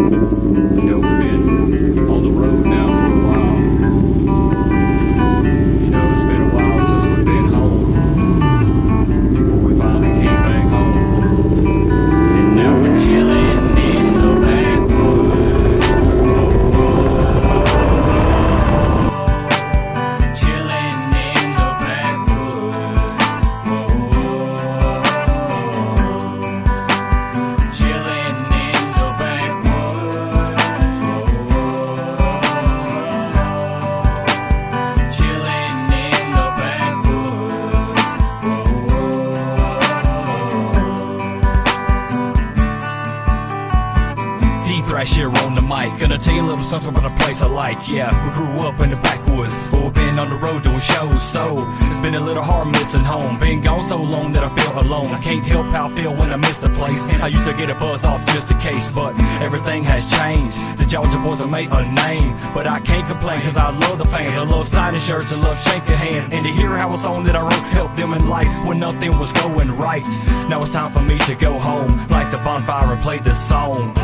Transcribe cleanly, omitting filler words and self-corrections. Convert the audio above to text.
You know, we've been on the road now for a while. You know, it's been a while since we've been home. But we finally came back home. And now we're chilling in the backwoods. Chilling in the backwoods. Chilling in the backwoods. Chilling in the backwoods. D-Thrasher on the mic, gonna tell you a little something about a place I like. Yeah, we grew up in the backwoods, but we've been on the road doing shows, so it's been a little hard missing home. Been gone so long that I feel alone. I can't help how I feel when I miss the place. I used to get a buzz off just in case, but everything has changed. The Jawga boys have made a name, but I can't complain cause I love the fans. I love signing shirts and love shaking hands, and to hear how a song that I wrote helped them in life when nothing was going right. Now it's time for me to go home, light the bonfire and play this song.